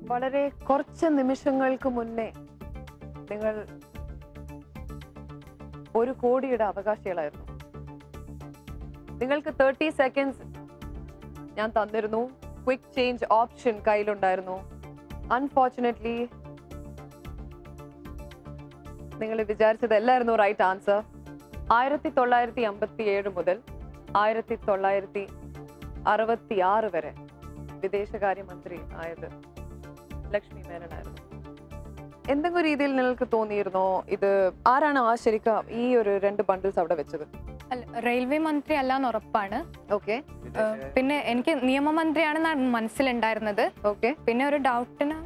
വളരെ കുറച്ച് നിമിഷങ്ങൾക്ക് മുന്നേ നിങ്ങൾ 1 കോടിയുടെ അവകാശികളായിരുന്നു. നിങ്ങൾക്ക് 30 സെക്കൻഡ്സ് ഞാൻ തന്നിരുന്നു. ക്വിക്ക് ചേഞ്ച് ഓപ്ഷൻ കയ്യിലുണ്ടായിരുന്നു. അൺഫോർച്ചുനേറ്റ്ലി നിങ്ങൾ വിചാരിച്ചതല്ലായിരുന്നു റൈറ്റ് ആൻസർ. 1957 മുതൽ 1966 വരെ വിദേശകാര്യമന്ത്രി ആയത് ലക്ഷ്മി മേനോനായിരുന്നു. എന്തെങ്കിലും രീതിയിൽ നിങ്ങൾക്ക് തോന്നിയിരുന്നോ ഇത് ആരാണ് ശരിക്കും ഈ ഒരു 2 ബണ്ടിൽസ് അവിടെ വെച്ചത്? റെയിൽവേ മന്ത്രി അല്ലാന്ന് ഉറപ്പാണ്. ഓക്കെ. പിന്നെ എനിക്ക് നിയമമന്ത്രിയാണെന്നാണ് മനസ്സിലുണ്ടായിരുന്നത്. ഓക്കെ. പിന്നെ ഒരു ഡൗട്ടിന്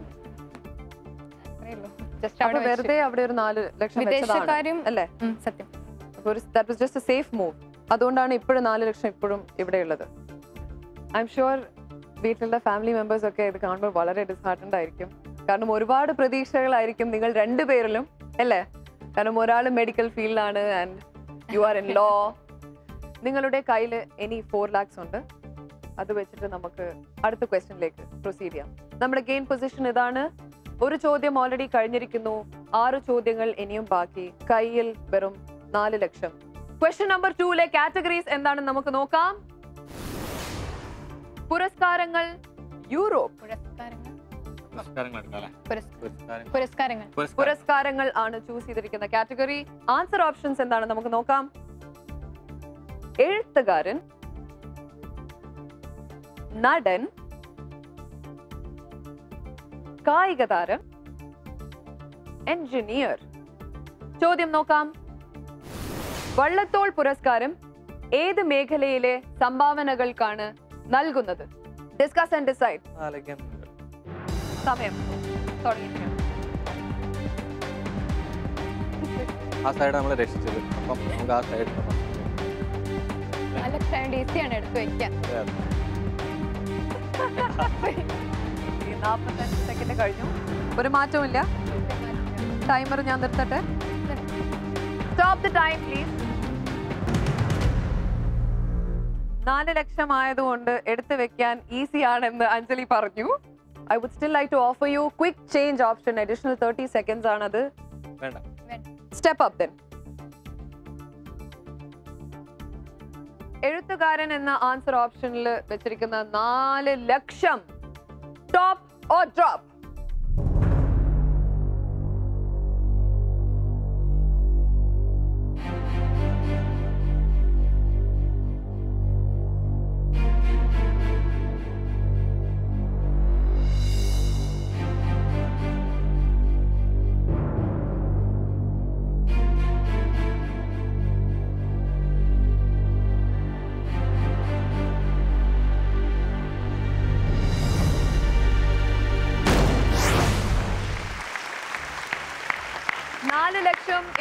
വെറുതെ അവിടെ ഒരു 4 ലക്ഷം വിദേശകാര്യം അല്ലേ? സത്യം. That was just a safe move. അതുകൊണ്ടാണ് ഇപ്പോഴും 4 ലക്ഷം ഇപ്പോഴും ഇവിടെ ഉള്ളത്. ഐ എം ഷുവർ വീട്ടിലുള്ള ഫാമിലി മെമ്പേഴ്സ് ഒക്കെ ഇത് കാണുമ്പോൾ വളരെ ഡിസ്ഹാർട്ടൻഡ് ആയിരിക്കും. കാരണം ഒരുപാട് പ്രതീക്ഷകളായിരിക്കും നിങ്ങൾ 2 പേരിലും അല്ലേ? കാരണം ഒരാൾ മെഡിക്കൽ ഫീൽഡിലാണ് and you are in law. നിങ്ങളുടെ കയ്യിൽ ഇനി 4 lakhs ഉണ്ട്. അത് വെച്ചിട്ട് നമുക്ക് അടുത്ത ക്വസ്റ്റ്യനിലേക്ക് പ്രൊസീഡ് ചെയ്യാം. നമ്മുടെ ഗെയിം പൊസിഷൻ ഇതാണ്. ഒരു ചോദ്യം ഓൾറെഡി കഴിഞ്ഞിരിക്കുന്നു. 6 ചോദ്യങ്ങൾ ഇനിയും ബാക്കി. കയ്യിൽ വെറും 4 ലക്ഷം. ക്വസ്റ്റ്യൻ നമ്പർ 2 കാറ്റഗറീസ് എന്താണെന്ന് നമുക്ക് നോക്കാം. പുരസ്കാരങ്ങൾ യൂറോപ്പ്. പുരസ്കാരങ്ങൾ ആണ് ചൂസ് ചെയ്തിരിക്കുന്ന കാറ്റഗറി. ആൻസർ ഓപ്ഷൻസ് എന്താണ് നമുക്ക് നോക്കാം. എഴുത്തുകാരൻ, നടൻ, കായിക താരം, എഞ്ചിനീയർ. ചോദ്യം നോക്കാം. വള്ളത്തോൾ പുരസ്കാരം ഏത് മേഖലയിലെ സംഭാവനകൾക്കാണ് നൽകുന്നത്? Discuss and decide. സമയം തുടങ്ങിയിരിക്കുന്നു. ആ സൈഡ് നമ്മൾ രക്ഷിച്ചത്. അപ്പം നമുക്ക് ആ സൈഡ് ഈസിയാണ് എടുത്തു വെക്കാൻ. 45 സെക്കൻഡ് കഴിഞ്ഞു. ഒരു മാറ്റവുമില്ല. ടൈമർ ഞാൻ നിർത്തട്ടെ. Stop the time please. 4 ലക്ഷം ആയതുകൊണ്ട് എടുത്തു വെക്കാൻ ഈസി ആണെന്ന് അഞ്ജലി പറഞ്ഞു. I would still like to offer you quick change option. Additional 30 seconds ആണത്. വേണ്ട. Step up then. എഴുത്തുകാരൻ എന്ന ആൻസർ ഓപ്ഷനിൽ വെച്ചിരിക്കുന്ന 4 ലക്ഷം ടോപ്പ് ഓർ ഡ്രോപ്പ്?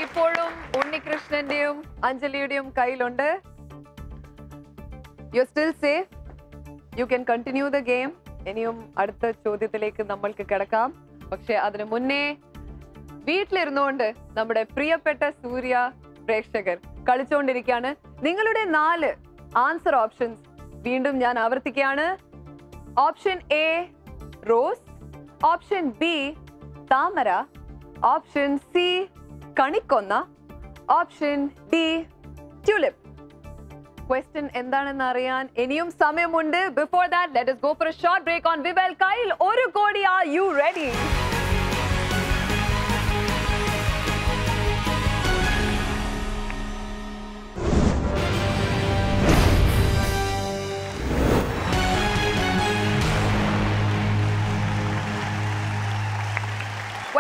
ഇപ്പോഴും ഉണ്ണികൃഷ്ണന്റെയും അഞ്ജലിയുടെയും കയ്യിലുണ്ട്. You still safe. You can continue the game. ഇനിയും അടുത്ത ചോദ്യത്തിലേക്ക് നമ്മൾക്ക് കിടക്കാം. പക്ഷെ അതിനു മുന്നേ വീട്ടിലിരുന്നുകൊണ്ട് നമ്മുടെ പ്രിയപ്പെട്ട സൂര്യ പ്രേക്ഷകർ കളിച്ചുകൊണ്ടിരിക്കുകയാണ്. നിങ്ങളുടെ 4 ആൻസർ ഓപ്ഷൻസ് വീണ്ടും ഞാൻ ആവർത്തിക്കുകയാണ്. Option A rose, option B താമര, ഓപ്ഷൻ സി കണിക്കൊന്ന, ഓപ്ഷൻ ഡി ട്യൂലിപ്പ്. ക്വസ്റ്റ്യൻ എന്താണെന്ന് അറിയാൻ ഇനിയും സമയമുണ്ട്. Before that let us go for a short break on Vivel Kyle 1 കോടി. Are you ready?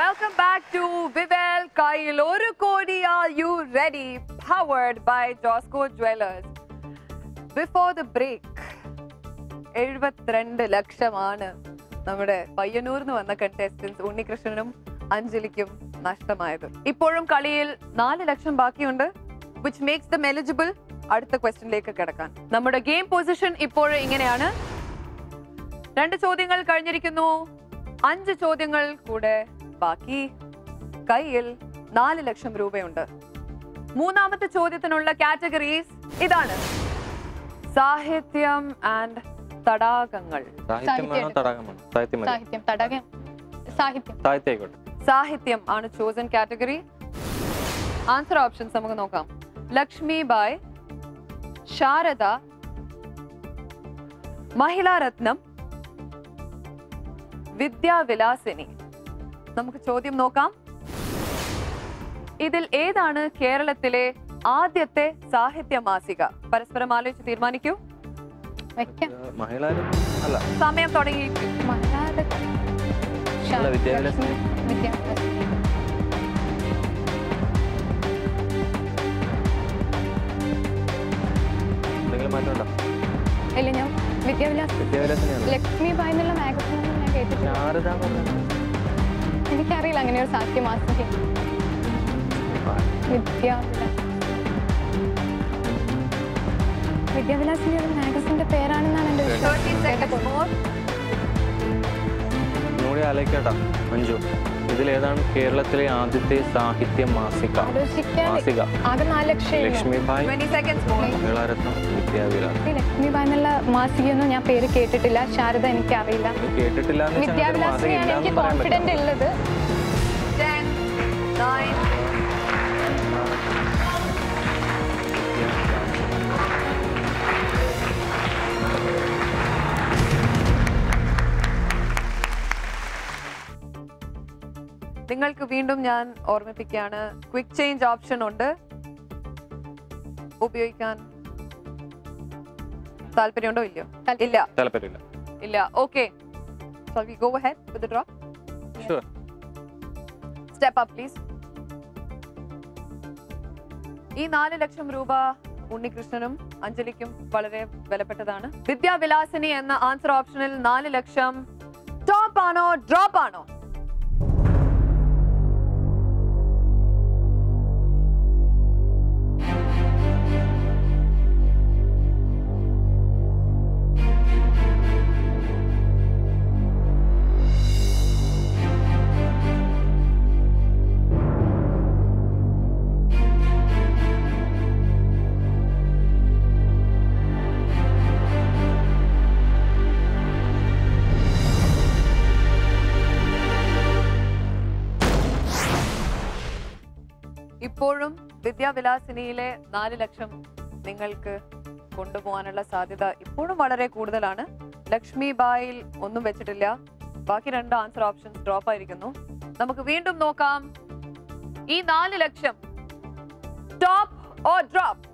Welcome back to Vivel Kyle 1 കോടി. Are you ready? Powered by Josco Jewelers. Before the break 72 ലക്ഷമാണ് നമ്മുടെ പയ്യന്നൂരിന്ന് വന്ന contestants ഉണ്ണികൃഷ്ണനും അഞ്ജലിക്കും നഷ്ടമായത്. ഇപ്പോഴും കളിയിൽ 4 ലക്ഷം ബാക്കിയുണ്ട്, which makes them eligible അടുത്ത ക്വസ്റ്റ്യനിലേക്ക് കിടക്കാൻ. നമ്മുടെ ഗെയിം പൊസിഷൻ ഇപ്പോഴും ഇങ്ങനെയാണ്. 2 ചോദ്യങ്ങൾ കഴിഞ്ഞിരിക്കുന്നു. 5 ചോദ്യങ്ങൾ കൂടെ ബാക്കി. കയ്യിൽ 4 ലക്ഷം രൂപയുണ്ട്. മൂന്നാമത്തെ ചോദ്യത്തിനുള്ള കാറ്റഗറീസ് ഇതാണ്. സാഹിത്യം ആൻഡ് തടാകങ്ങൾ. സാഹിത്യം. സാഹിത്യം ആയിക്കോട്ടെ. സാഹിത്യം ആണ് ചോസൻ കാറ്റഗറി. ആൻസർ ഓപ്ഷൻസ് നമുക്ക് നോക്കാം. ലക്ഷ്മി ബായ്, ശാരദ, മഹിളാരത്നം, വിദ്യാവിലാസിനി. നമുക്ക് ചോദ്യം നോക്കാം. ഇതിൽ ഏതാണ് കേരളത്തിലെ ആദ്യത്തെ സാഹിത്യ മാസിക? പരസ്പരം ആലോചിച്ച് തീരുമാനിക്കൂ. വെക്കാം. മഹിളാരും അല്ല. സമയം തുടങ്ങി. അല്ല, വിദ്യാവിലാസിനി. എന്തെങ്കിലും മാറ്റമുണ്ടോ? ഇല്ല, ഞാൻ വിദ്യാവിലാസിനിയാണ്. ലക്ഷ്മി ബായ് എന്നുള്ള മാഗസിൻ ഞാൻ കേട്ടിട്ടില്ല. ശാരദ എന്ന് പറഞ്ഞത് എനിക്കറിയില്ല അങ്ങനെ ഒരു സാഹിത്യ മാസിക. വിദ്യാവിലാസിന്റെ ഒരു മാഗസിന്റെ പേരാണെന്നാണ് എന്റെ 30 seconds more. ഒന്നുകൂടി ആലോചിക്കട്ടാ മഞ്ജു. ഇതിലേതാണ് കേരളത്തിലെ ആദ്യത്തെ സാഹിത്യ മാസിക? മാസിക ആകെ 4 ലക്ഷം. Lakshmi Bai, 20 seconds more. മഹിളാരത്നം, വിദ്യാവിലാസ്. ലക്ഷ്മി ബായ് എന്നുള്ള മാസികയൊന്നും ഞാൻ പേര് കേട്ടിട്ടില്ല. ശാരദ എനിക്കറിയില്ല. കേട്ടിട്ടില്ല. വിദ്യാവിലാസിനെയാണ് എനിക്ക് കോൺഫിഡന്റ് ഉള്ളത്. 10, 9. നിങ്ങൾക്ക് വീണ്ടും ഞാൻ ഓർമ്മിപ്പിക്കുകയാണ്, ക്വിക്ക് ചേഞ്ച് ഓപ്ഷൻ ഉണ്ട്. ഉപയോഗിക്കാൻ താല്പര്യമുണ്ടോ? ഇല്ലയോ? ഇല്ല, താല്പര്യമില്ല. ഇല്ല. Okay, shall we go ahead with the draw? Sure. Step up please. ഈ 4 ലക്ഷം രൂപ ഉണ്ണികൃഷ്ണനും അഞ്ജലിക്കും വളരെ വിലപ്പെട്ടതാണ്. വിദ്യാവിലാസിനി എന്ന ആൻസർ ഓപ്ഷനിൽ 4 ലക്ഷം ടോപ്പ് ആണോ ഡ്രോപ്പ് ആണോ? ഇപ്പോഴും വിദ്യാവിലാസിനിയിലെ 4 ലക്ഷം നിങ്ങൾക്ക് കൊണ്ടുപോകാനുള്ള സാധ്യത ഇപ്പോഴും വളരെ കൂടുതലാണ്. ലക്ഷ്മി ബായിൽ ഒന്നും വെച്ചിട്ടില്ല. ബാക്കി 2 ആൻസർ ഓപ്ഷൻസ് ഡ്രോപ്പ് ആയിരിക്കുന്നു. നമുക്ക് വീണ്ടും നോക്കാം. ഈ 4 ലക്ഷം ടോപ്പ് ഓർ ഡ്രോപ്പ്?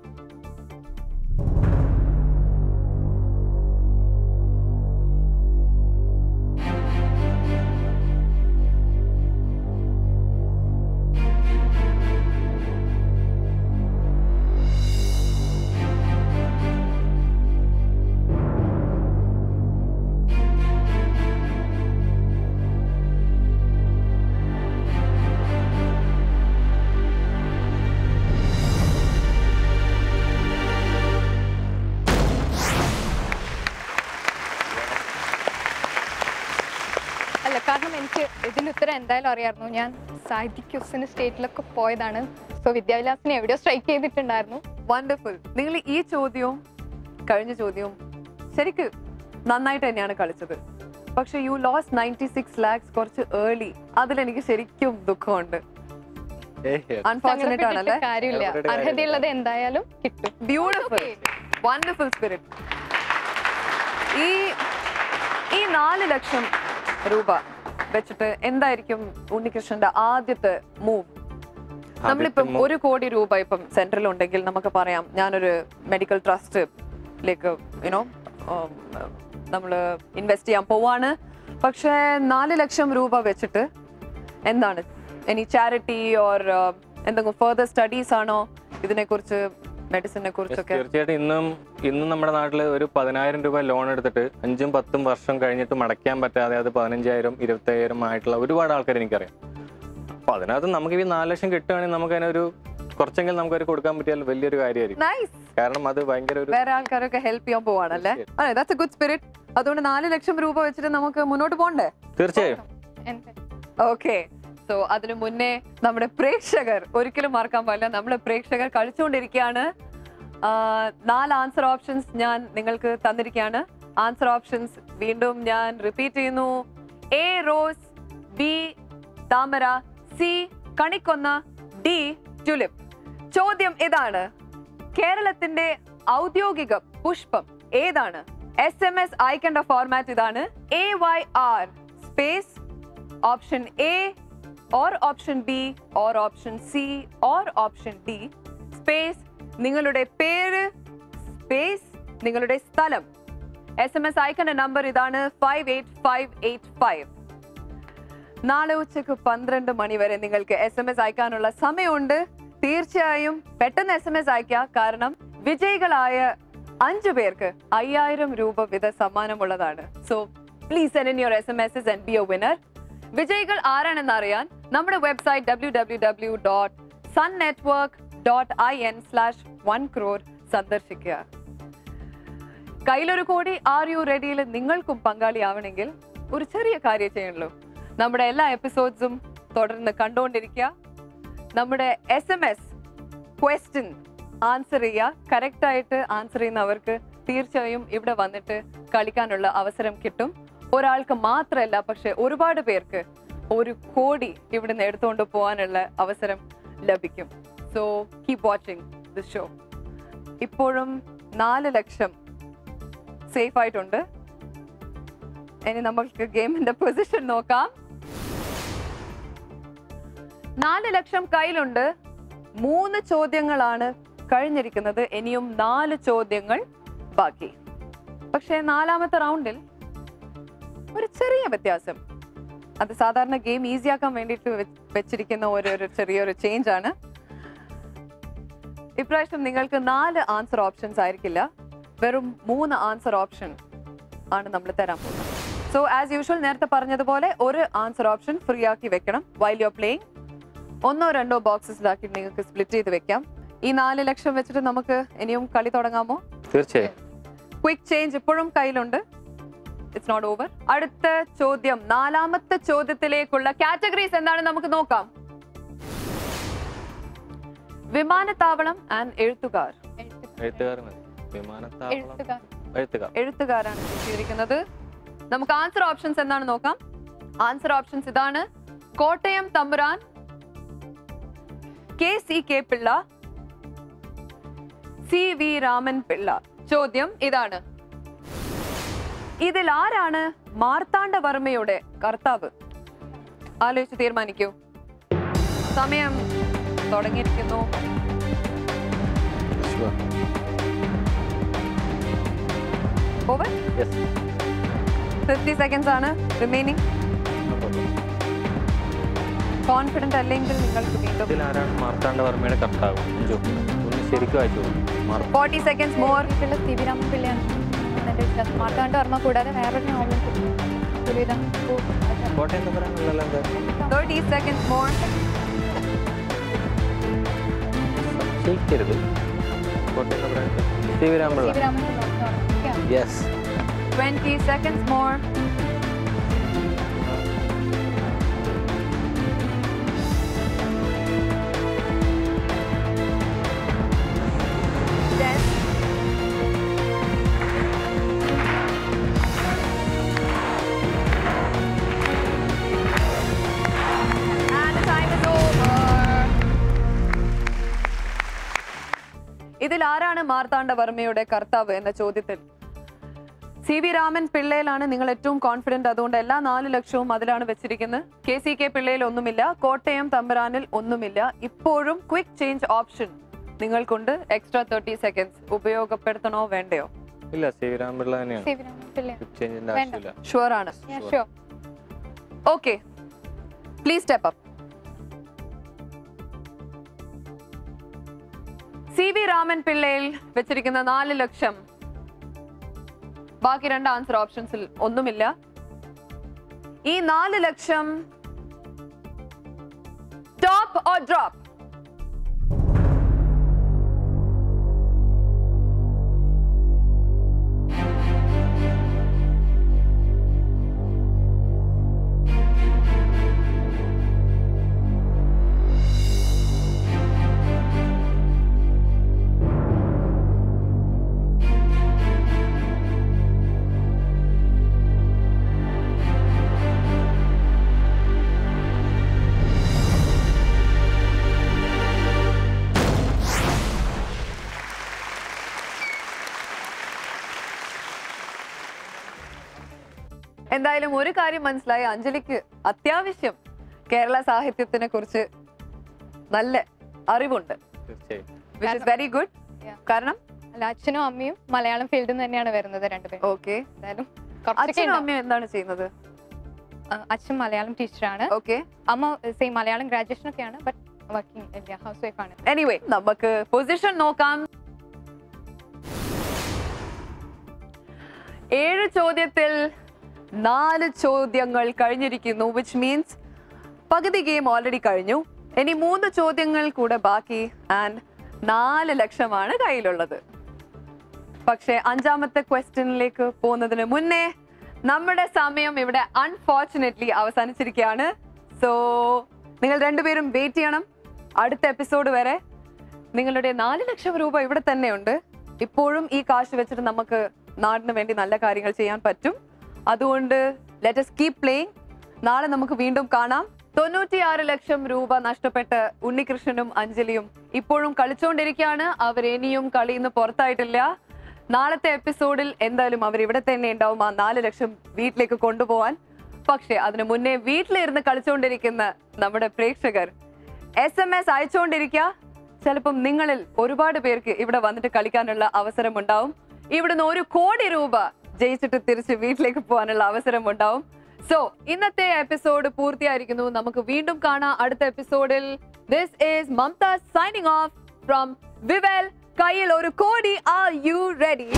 കാരണം എനിക്ക് ഇതിന് ഉത്തരം എന്തായാലും അറിയാമായിരുന്നു. ഞാൻ സാഹിത്യ ക്യൂസിന് സ്റ്റേറ്റിലൊക്കെ പോയതാണ്. സോ വിദ്യാവിലാസിനെ എവിടെയോ സ്ട്രൈക്ക് ചെയ്തിട്ടുണ്ടായിരുന്നു. വണ്ടർഫുൾ. നിങ്ങൾ ഈ ചോദ്യവും കഴിഞ്ഞ ചോദ്യവും ശരിക്ക് നന്നായിട്ട് തന്നെയാണ് കളിച്ചത്. പക്ഷെ യു ലോസ് 96 lakhs കുറച്ച് ഏർലി. അതിലെനിക്ക് ശരിക്കും ദുഃഖമുണ്ട്. അൺഫോർച്ചുനേറ്റ് ആണല്ലേ? കാര്യമില്ല, അർഹതയുള്ളത് എന്തായാലും കിട്ടും. Beautiful, wonderful spirit. ഈ 4 ലക്ഷം രൂപ വെച്ചിട്ട് എന്തായിരിക്കും ഉണ്ണികൃഷ്ണന്റെ ആദ്യത്തെ മൂവ്? നമ്മളിപ്പം 1 കോടി രൂപ ഇപ്പം സെൻട്രൽ ഉണ്ടെങ്കിൽ നമുക്ക് പറയാം ഞാനൊരു മെഡിക്കൽ ട്രസ്റ്റിലേക്ക് നമ്മൾ ഇൻവെസ്റ്റ് ചെയ്യാൻ പോവാണ്. പക്ഷേ 4 ലക്ഷം രൂപ വെച്ചിട്ട് എന്താണ് എനി ചാരിറ്റി ഓർ എന്തെങ്കിലും ഫർദർ സ്റ്റഡീസ് ആണോ ഇതിനെക്കുറിച്ച്, മെഡിസിനെ കുറിച്ചൊക്കെ? തീർച്ചയായിട്ടും ഇന്നും നമ്മുടെ നാട്ടിൽ ഒരു 10,000 രൂപ ലോൺ എടുത്തിട്ട് 5-10 വർഷം കഴിഞ്ഞിട്ട് മടക്കാൻ പറ്റാതെ അത് 15,000, 20,000 ആയിട്ടുള്ള ഒരുപാട് ആൾക്കാർ എനിക്കറിയാം. അപ്പൊ അതിനകത്ത് നമുക്ക് ഈ 4 ലക്ഷം കിട്ടുകയാണെങ്കിൽ നമുക്ക് അതിനൊരു കുറച്ചെങ്കിലും നമുക്ക് കൊടുക്കാൻ പറ്റിയാൽ വലിയൊരു കാര്യമായിരിക്കും. കാരണം അത് ഭയങ്കര വേറെ ആൾക്കാരൊക്കെ ഹെൽപ്പ് ചെയ്യാൻ പോവാണല്ലേ? That's a good spirit. അതുകൊണ്ട് 4 ലക്ഷം രൂപ വെച്ചിട്ട് നമുക്ക് മുന്നോട്ട് പോകണ്ടേ? തീർച്ചയായും. ഓക്കെ, സോ അതിനു മുന്നേ നമ്മുടെ പ്രേക്ഷകർ ഒരിക്കലും മറക്കാൻ പാടില്ല. നമ്മുടെ പ്രേക്ഷകർ കളിച്ചുകൊണ്ടിരിക്കുകയാണ്. 4 ആൻസർ ഓപ്ഷൻസ് ഞാൻ നിങ്ങൾക്ക് തന്നിരിക്കുകയാണ്. ആൻസർ ഓപ്ഷൻസ് വീണ്ടും ഞാൻ റിപ്പീറ്റ് ചെയ്യുന്നു. എ റോസ്, ബി താമര, സി കണിക്കൊന്ന, ഡി ടുലിപ്പ്. ചോദ്യം ഇതാണ്, കേരളത്തിന്റെ ഔദ്യോഗിക പുഷ്പം ഏതാണ്? SMS അയക്കേണ്ട ഫോർമാറ്റ് ഇതാണ്, AYR space option A or option B or option C or option D space നിങ്ങളുടെ പേര് സ്പേസ് നിങ്ങളുടെ സ്ഥലം. SMS അയക്കേണ്ട നമ്പർ ഇതാണ് 58585. നാളെ ഉച്ചക്ക് 12 മണി വരെ നിങ്ങൾക്ക് SMS അയക്കാനുള്ള സമയമുണ്ട്. തീർച്ചയായും പെട്ടെന്ന് SMS അയക്കുക, കാരണം വിജയികളായ 5 പേർക്ക് 5000 രൂപ വീത സമ്മാനമുള്ളതാണ്. So please send in your SMS and be a winner. വിജയികൾ ആരാണെന്ന് അറിയാൻ നമ്മുടെ വെബ്സൈറ്റ് www.sunnetwork.in/1crore സന്ദർശിക്കുക. കയ്യിലൊരു കോടി ആർ യു റെഡിയിൽ നിങ്ങൾക്കും പങ്കാളിയാവണമെങ്കിൽ ഒരു ചെറിയ കാര്യം ചെയ്യണല്ലോ. നമ്മുടെ എല്ലാ എപ്പിസോഡ്സും തുടർന്ന് കണ്ടുകൊണ്ടിരിക്കുക. നമ്മുടെ SMS ക്വസ്റ്റ്യൻ ആൻസർ ചെയ്യുക. കറക്റ്റായിട്ട് ആൻസർ ചെയ്യുന്നവർക്ക് തീർച്ചയായും ഇവിടെ വന്നിട്ട് കളിക്കാനുള്ള അവസരം കിട്ടും. ഒരാൾക്ക് മാത്രമല്ല, പക്ഷെ ഒരുപാട് പേർക്ക് 1 കോടി ഇവിടെ നിന്ന് എടുത്തുകൊണ്ട് പോകാനുള്ള അവസരം ലഭിക്കും. So keep watching the show. ഇപ്പോഴും 4 ലക്ഷം സേഫ് ആയിട്ടുണ്ട്. ഇനി നമ്മൾക്ക് ഗെയിമിന്റെ പൊസിഷൻ നോക്കാം. 4 ലക്ഷം കയ്യിലുണ്ട്. 3 ചോദ്യങ്ങളാണ് കഴിഞ്ഞിരിക്കുന്നത്. ഇനിയും 4 ചോദ്യങ്ങൾ ബാക്കി. പക്ഷേ 4ാമത്തെ റൗണ്ടിൽ ഒരു ചെറിയ വ്യത്യാസം. അത് സാധാരണ ഗെയിം ഈസിയാക്കാൻ വേണ്ടിയിട്ട് വെച്ചിരിക്കുന്ന ഒരു ചെറിയൊരു ചേഞ്ച് ആണ്. ഇപ്രാവശ്യം നിങ്ങൾക്ക് 4 ആൻസർ ഓപ്ഷൻസ് ആയിരിക്കില്ല, വെറും 3 ആൻസർ ഓപ്ഷൻ ആണ് നമ്മൾ തരാൻ പോകുന്നത്. സോ ആസ് യൂഷ്വൽ നേരത്തെ പറഞ്ഞതുപോലെ ഒരു ആൻസർ ഓപ്ഷൻ ഫ്രീ ആക്കി വെക്കണം while you are playing. 1 or 2 ബോക്സസിലാക്കി നിങ്ങൾക്ക് സ്പ്ലിറ്റ് ചെയ്ത് വെക്കാം. ഈ 4 ലക്ഷം വെച്ചിട്ട് നമുക്ക് ഇനിയും കളി തുടങ്ങാമോ? തീർച്ചയായും. ക്വിക്ക് ചേഞ്ച് ഇപ്പോഴും കയ്യിലുണ്ട്. It's not over. അടുത്ത ചോദ്യം, 4ാമത്തെ ചോദ്യത്തിലേക്കുള്ള കാറ്റഗറീസ് എന്താണ് നമുക്ക് നോക്കാം. വിമാനത്താവളം ആൻഡ് എഴുത്തുകാർ. എഴുത്തുകാരാണ് ചെയ്തിരിക്കുന്നത്. നമുക്ക് ആൻസർ ഓപ്ഷൻസ് എന്താണ് നോക്കാം. ആൻസർ ഓപ്ഷൻസ് ഇതാണ്, കോട്ടയം തമ്പുരാൻ, KCK പിള്ള, CV രാമൻ പിള്ള. ചോദ്യം ഇതാണ്, ഇതിൽ ആരാണ് മാർത്താണ്ഡവർമ്മയുടെ കർത്താവ്? ആലോചിച്ച് തീരുമാനിക്കൂ. സമയം തുടങ്ങിയിരിക്കുന്നു. ഓവർ. 50 സെക്കൻഡ്സ് ആണ് റിമൈനിങ്. കോൺഫിഡന്റ് അല്ലെങ്കിൽ നിങ്ങൾക്ക് വീണ്ടും 40 സെക്കൻഡ്സ് മോർ. CV രാമൻ പിള്ളയാണ് മാർത്താണ്ഡവർമ്മ കൂടാതെ വേറൊരു നോവലും 30 seconds more. CV Raman Pillai. 20 seconds more. ഇതിൽ ആരാണ് മാർത്താണ്ഡവർമ്മയുടെ കർത്താവ് എന്ന ചോദ്യത്തിൽ CV രാമൻ പിള്ളയിലാണ് നിങ്ങൾ ഏറ്റവും കോൺഫിഡന്റ്. അതുകൊണ്ട് എല്ലാ 4 ലക്ഷവും അതിലാണ് വെച്ചിരിക്കുന്നത്. KCK പിള്ളയിൽ ഒന്നുമില്ല, കോട്ടയം തമ്പുരാനിൽ ഒന്നുമില്ല. ഇപ്പോഴും ക്വിക്ക് ചേഞ്ച് ഓപ്ഷൻ നിങ്ങൾക്കുണ്ട്. എക്സ്ട്രാ 30 സെക്കൻഡ്സ് ഉപയോഗപ്പെടുത്തണോ വേണ്ടയോ? ഇല്ല, CV രാമൻ പിള്ള തന്നെയാണ്. ഷുവർ ആണ്? Okay, please step up. CV Raman പിള്ളയിൽ വെച്ചിരിക്കുന്ന 4 ലക്ഷം. ബാക്കി 2 ആൻസർ ഓപ്ഷൻസിൽ ഒന്നുമില്ല. ഈ 4 ലക്ഷം ടോപ്പ് ഓർ ഡ്രോപ്പ്? എന്തായാലും ഒരു കാര്യം മനസ്സിലായി, അഞ്ജലിക്ക് അത്യാവശ്യം കേരള സാഹിത്യത്തിനെ കുറിച്ച് നല്ല അറിവുണ്ട്. തീർച്ചയായും. Which is very good. കാരണം അല്ല, അച്ഛനും അമ്മയും മലയാളം ഫീൽഡിൽ നിന്ന് തന്നെയാണ് വരുന്നത് രണ്ടുപേരും. ഓക്കെ. എന്തായാലും അച്ഛനും അമ്മയും എന്താണ് ചെയ്യുന്നത്? അച്ഛൻ മലയാളം ടീച്ചറാണ്. ഓക്കെ. അമ്മ സെയിം മലയാളം ഗ്രാജുവേഷൻ ഒക്കെയാണ്, ബട്ട് വർക്കിംഗ് ഇല്ല, ഹൗസ് വൈഫ് ആണ്. എനിവേ, നമുക്ക് പൊസിഷൻ നോക്കാം. 7 ചോദ്യത്തിൽ 4 ചോദ്യങ്ങൾ കഴിഞ്ഞിരിക്കുന്നു. വിച്ച് മീൻസ് പകുതി ഗെയിം ഓൾറെഡി കഴിഞ്ഞു. ഇനി 3 ചോദ്യങ്ങൾ കൂടെ ബാക്കി ആൻഡ് 4 ലക്ഷമാണ് കയ്യിലുള്ളത്. പക്ഷെ 5ാമത്തെ ക്വസ്റ്റ്യനിലേക്ക് പോകുന്നതിന് മുന്നേ നമ്മുടെ സമയം ഇവിടെ അൺഫോർച്ചുനേറ്റ്ലി അവസാനിച്ചിരിക്കുകയാണ്. സോ നിങ്ങൾ രണ്ടുപേരും വെയിറ്റ് ചെയ്യണം അടുത്ത എപ്പിസോഡ് വരെ. നിങ്ങളുടെ 4 ലക്ഷം രൂപ ഇവിടെ തന്നെയുണ്ട്. ഇപ്പോഴും ഈ കാശ് വെച്ചിട്ട് നമുക്ക് നാടിന് വേണ്ടി നല്ല കാര്യങ്ങൾ ചെയ്യാൻ പറ്റും. അതുകൊണ്ട് ലെറ്റ് us keep playing. നാളെ നമുക്ക് വീണ്ടും കാണാം. 96 ലക്ഷം രൂപ നഷ്ടപ്പെട്ട് ഉണ്ണികൃഷ്ണനും അഞ്ജലിയും ഇപ്പോഴും കളിച്ചുകൊണ്ടിരിക്കുകയാണ്. അവർ ഇനിയും കളിയിൽ നിന്ന് പുറത്തായിട്ടില്ല. നാളത്തെ എപ്പിസോഡിൽ എന്തായാലും അവർ ഇവിടെ തന്നെ ഉണ്ടാവും, ആ 4 ലക്ഷം വീട്ടിലേക്ക് കൊണ്ടുപോകാൻ. പക്ഷെ അതിനു മുന്നേ വീട്ടിലിരുന്ന് കളിച്ചുകൊണ്ടിരിക്കുന്ന നമ്മുടെ പ്രേക്ഷകർ SMS അയച്ചുകൊണ്ടിരിക്കുക. ചിലപ്പം നിങ്ങളിൽ ഒരുപാട് പേർക്ക് ഇവിടെ വന്നിട്ട് കളിക്കാനുള്ള അവസരം ഉണ്ടാവും. ഇവിടുന്ന് 1 കോടി രൂപ ജയിച്ചിട്ട് തിരിച്ച് വീട്ടിലേക്ക് പോകാനുള്ള അവസരം ഉണ്ടാവും. സോ ഇന്നത്തെ എപ്പിസോഡ് പൂർത്തിയായിരിക്കുന്നു. നമുക്ക് വീണ്ടും കാണാം അടുത്ത എപ്പിസോഡിൽ. This is Mamata signing off from Vivel. കയ്യിൽ 1 കോടി. Are you ready?